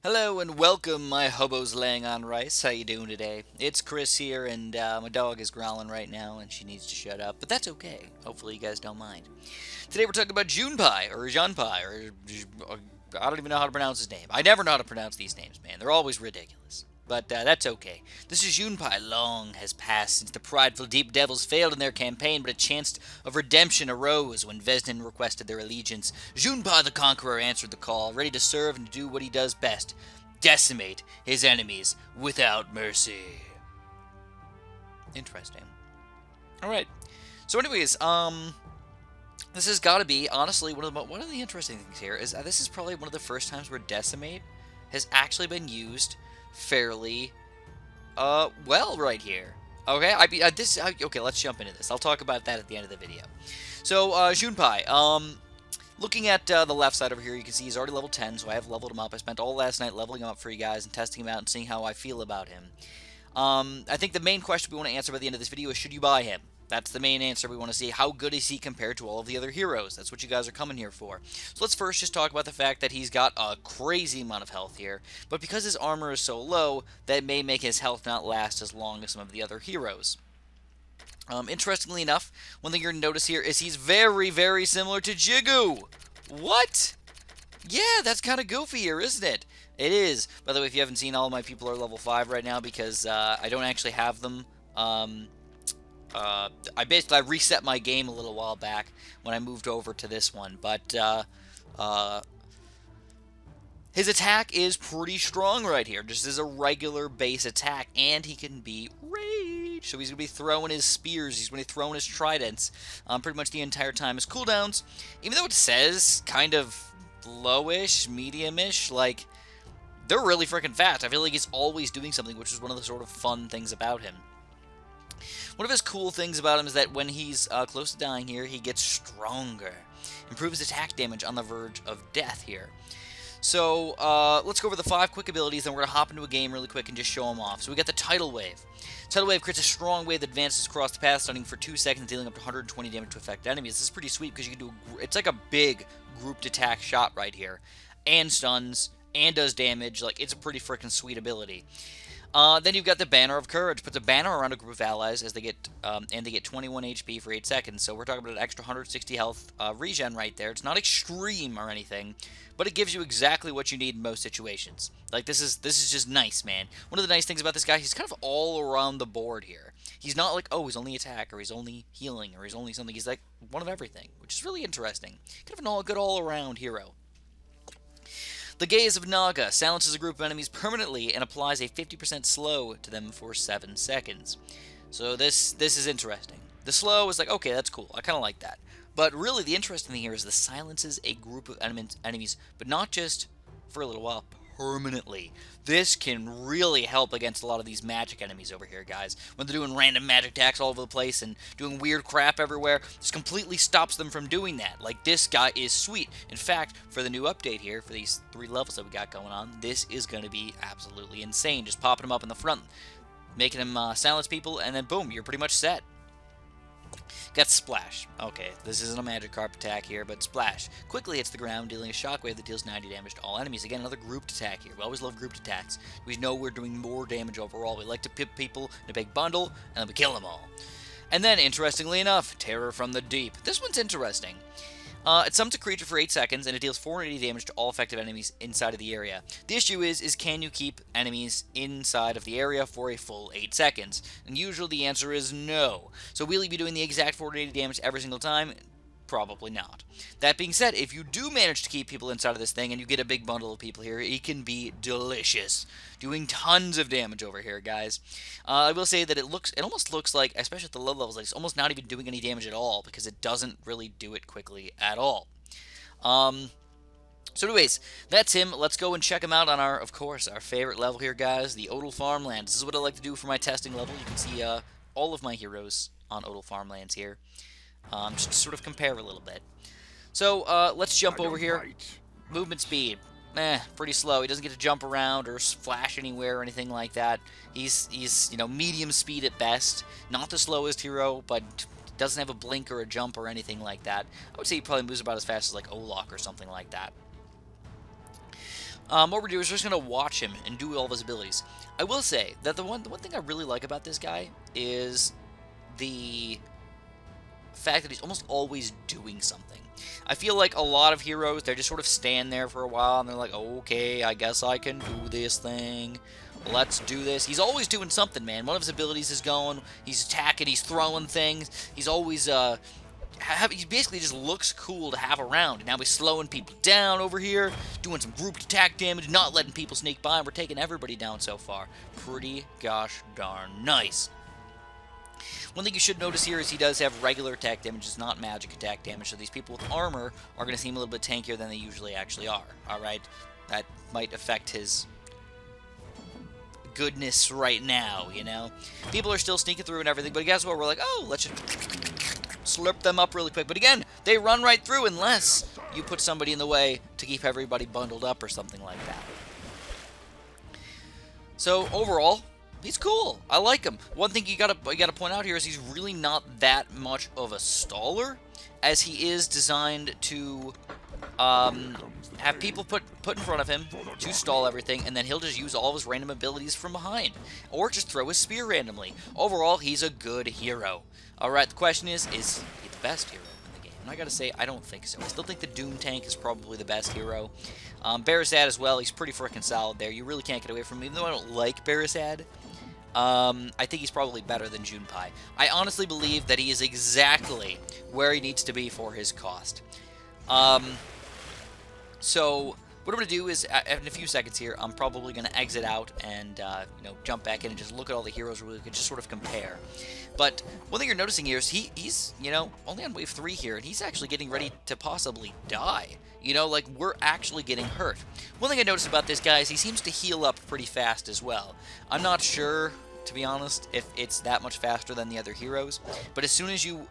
Hello and welcome, my hobos laying on rice. How you doing today? It's Chris here, and my dog is growling right now, and she needs to shut up, but that's okay. Hopefully you guys don't mind. Today we're talking about Junpai, or Junpai, or I don't even know how to pronounce his name. I never know how to pronounce these names, man. They're always ridiculous. But that's okay. This is Junpai. Long has passed since the prideful Deep Devils failed in their campaign, but a chance of redemption arose when Vesnin requested their allegiance. Junpai the Conqueror answered the call, ready to serve and to do what he does best: decimate his enemies without mercy. Interesting. Alright. So anyways, this has got to be, honestly, one of the interesting things here is this is probably one of the first times where decimate has actually been used fairly well right here. Okay, okay, let's jump into this. I'll talk about that at the end of the video. So, Junpai, looking at the left side over here, you can see he's already level 10, so I have leveled him up. I spent all last night leveling him up for you guys and testing him out and seeing how I feel about him. I think the main question we want to answer by the end of this video is, should you buy him? That's the main answer. We want to see how good is he compared to all of the other heroes. That's what you guys are coming here for. So let's first just talk about the fact that he's got a crazy amount of health here, but because his armor is so low, that may make his health not last as long as some of the other heroes. Interestingly enough, one thing you're going to notice here is he's very, very similar to Jigu. What? Yeah, that's kind of goofy here, isn't it? It is. By the way, if you haven't seen, all of my people are level 5 right now because I don't actually have them. I reset my game a little while back when I moved over to this one, but his attack is pretty strong right here, just as a regular base attack, and he can be rage. So he's going to be throwing his spears, he's going to be throwing his tridents pretty much the entire time. His cooldowns, even though it says kind of lowish, medium-ish, like, they're really freaking fast. I feel like he's always doing something, which is one of the sort of fun things about him. One of his cool things about him is that when he's close to dying here, he gets stronger. Improves attack damage on the verge of death here. So, let's go over the 5 quick abilities, then we're going to hop into a game really quick and just show them off. So we got the Tidal Wave. Tidal Wave creates a strong wave that advances across the path, stunning for 2 seconds, dealing up to 120 damage to affect enemies. This is pretty sweet because you can do, it's like a big grouped attack shot right here. And stuns, and does damage. Like, it's a pretty freaking sweet ability. Then you've got the Banner of Courage. Puts a banner around a group of allies as they get, and they get 21 HP for 8 seconds. So we're talking about an extra 160 health regen right there. It's not extreme or anything, but it gives you exactly what you need in most situations. Like, this is just nice, man. One of the nice things about this guy, he's kind of all around the board here. He's not like, oh, he's only attack, or he's only healing, or he's only something. He's like one of everything, which is really interesting. Kind of a good all-around hero. The Gaze of Naga silences a group of enemies permanently and applies a 50% slow to them for 7 seconds. So this is interesting. The slow is like, okay, that's cool. I kind of like that. But really, the interesting thing here is this silences a group of enemies, but not just for a little while, permanently. This can really help against a lot of these magic enemies over here, guys. When they're doing random magic attacks all over the place and doing weird crap everywhere, this completely stops them from doing that. Like, this guy is sweet. In fact, for the new update here, for these 3 levels that we got going on, this is going to be absolutely insane. Just popping them up in the front, making them silence people, and then boom, you're pretty much set. Got Splash. Okay, this isn't a Magikarp attack here, but Splash quickly hits the ground, dealing a shockwave that deals 90 damage to all enemies. Again, another grouped attack here. We always love grouped attacks. We know we're doing more damage overall. We like to pip people in a big bundle, and then we kill them all. And then, interestingly enough, Terror from the Deep. This one's interesting. It summons a creature for 8 seconds, and it deals 480 damage to all effective enemies inside of the area. The issue is can you keep enemies inside of the area for a full 8 seconds? And usually the answer is no. So will you be doing the exact 480 damage every single time? Probably not. That being said, if you do manage to keep people inside of this thing and you get a big bundle of people here, it can be delicious. Doing tons of damage over here, guys. I will say that it almost looks like, especially at the low levels, like it's almost not even doing any damage at all because it doesn't really do it quickly at all. So anyways, that's him. Let's go and check him out on our, of course, our favorite level here, guys, the Odal Farmlands. This is what I like to do for my testing level. You can see all of my heroes on Odal Farmlands here. Just to sort of compare a little bit. So, let's jump over here. Movement speed. Pretty slow. He doesn't get to jump around or flash anywhere or anything like that. He's you know, medium speed at best. Not the slowest hero, but doesn't have a blink or a jump or anything like that. I would say he probably moves about as fast as like Olok or something like that. What we're doing is we're just going to watch him and do all of his abilities. I will say that the one thing I really like about this guy is the fact that he's almost always doing something. I feel like a lot of heroes, they just sort of stand there for a while and they're like, okay, I guess I can do this thing. Let's do this. He's always doing something, man. One of his abilities is going, he's attacking, he's throwing things. He's always, he basically just looks cool to have around. And now he's slowing people down over here, doing some grouped attack damage, not letting people sneak by, and we're taking everybody down so far. Pretty gosh darn nice. One thing you should notice here is he does have regular attack damage, it's not magic attack damage, so these people with armor are going to seem a little bit tankier than they usually actually are, alright? That might affect his goodness right now, you know? People are still sneaking through and everything, but guess what? We're like, oh, let's just slurp them up really quick. But again, they run right through unless you put somebody in the way to keep everybody bundled up or something like that. So overall, he's cool. I like him. One thing you gotta point out here is he's really not that much of a staller, as he is designed to have people put in front of him to stall everything, and then he'll just use all of his random abilities from behind, or just throw his spear randomly. Overall, he's a good hero. Alright, the question is he the best hero in the game? And I gotta say, I don't think so. I still think the Doom Tank is probably the best hero. Barisad as well, he's pretty freaking solid there. You really can't get away from him. Even though I don't like Barisad, I think he's probably better than Junpai. I honestly believe that he is exactly where he needs to be for his cost. So what I'm going to do is, in a few seconds here, I'm probably going to exit out and jump back in and just look at all the heroes really quick, just sort of compare. But one thing you're noticing here is he's only on wave 3 here, and he's actually getting ready to possibly die. Like, we're actually getting hurt. One thing I noticed about this guy is he seems to heal up pretty fast as well. I'm not sure, to be honest, if it's that much faster than the other heroes, but as soon as you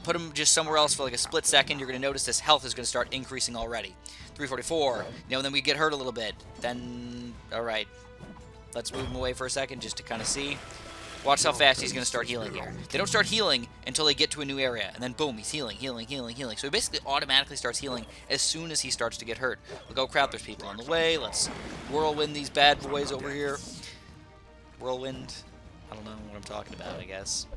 put him just somewhere else for like a split second, you're going to notice his health is going to start increasing already. 344, and then we get hurt a little bit. Then, alright, let's move him away for a second just to kind of see. Watch how fast he's going to start healing here. They don't start healing until they get to a new area, and then boom, he's healing. So he basically automatically starts healing as soon as he starts to get hurt. Look, oh crap, there's people on the way. Let's whirlwind these bad boys over here. Whirlwind? I don't know what I'm talking about, I guess.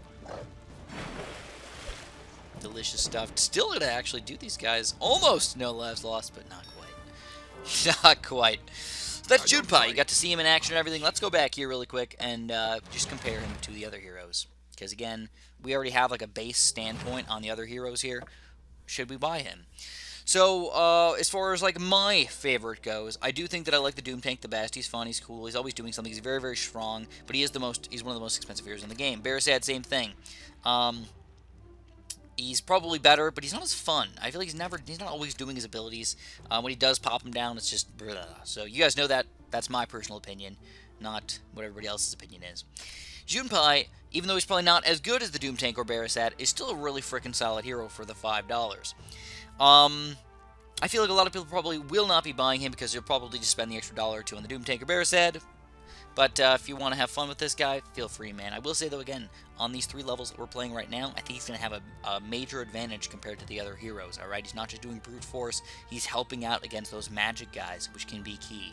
Delicious stuff. Still gonna actually do these guys. Almost no lives lost, but not quite. Not quite. So that's Junpai. You got to see him in action and everything. Let's go back here really quick and just compare him to the other heroes. Because again, we already have like a base standpoint on the other heroes here. Should we buy him? So, as far as like my favorite goes, I do think that I like the Doom Tank the best. He's fun, he's cool, he's always doing something, he's very, very strong, but he's one of the most expensive heroes in the game. Barisad, same thing. He's probably better, but he's not as fun. I feel like he's not always doing his abilities. When he does pop them down, it's just blah. So you guys know that. That's my personal opinion, not what everybody else's opinion is. Junpai, even though he's probably not as good as the Doom Tank or Barisad, is still a really freaking solid hero for the $5. I feel like a lot of people probably will not be buying him because they'll probably just spend the extra $1 or $2 on the Doom Tank or Barisad. But if you want to have fun with this guy, feel free, man. I will say, though, again, on these 3 levels that we're playing right now, I think he's going to have a major advantage compared to the other heroes, alright? He's not just doing brute force, he's helping out against those magic guys, which can be key.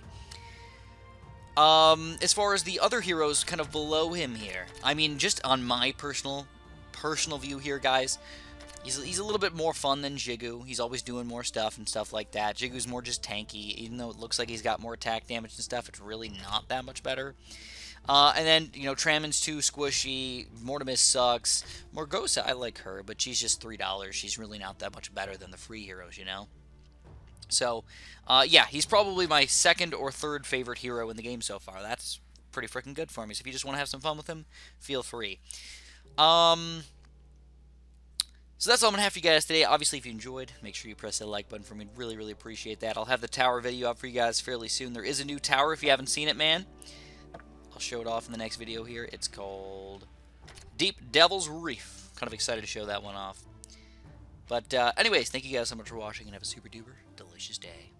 As far as the other heroes kind of below him here, I mean, just on my personal view here, guys, he's a little bit more fun than Jigu. He's always doing more stuff and stuff like that. Jigu's more just tanky. Even though it looks like he's got more attack damage and stuff, it's really not that much better. And then, Tramon's too squishy. Mortimus sucks. Morgosa, I like her, but she's just $3. She's really not that much better than the free heroes, So, yeah, he's probably my second or third favorite hero in the game so far. That's pretty freaking good for me. So if you just want to have some fun with him, feel free. So that's all I'm going to have for you guys today. Obviously, if you enjoyed, make sure you press that like button for me. I'd really, really appreciate that. I'll have the tower video up for you guys fairly soon. There is a new tower if you haven't seen it, man. I'll show it off in the next video here. It's called Deep Devil's Reef. Kind of excited to show that one off. But anyways, thank you guys so much for watching, and have a super duper delicious day.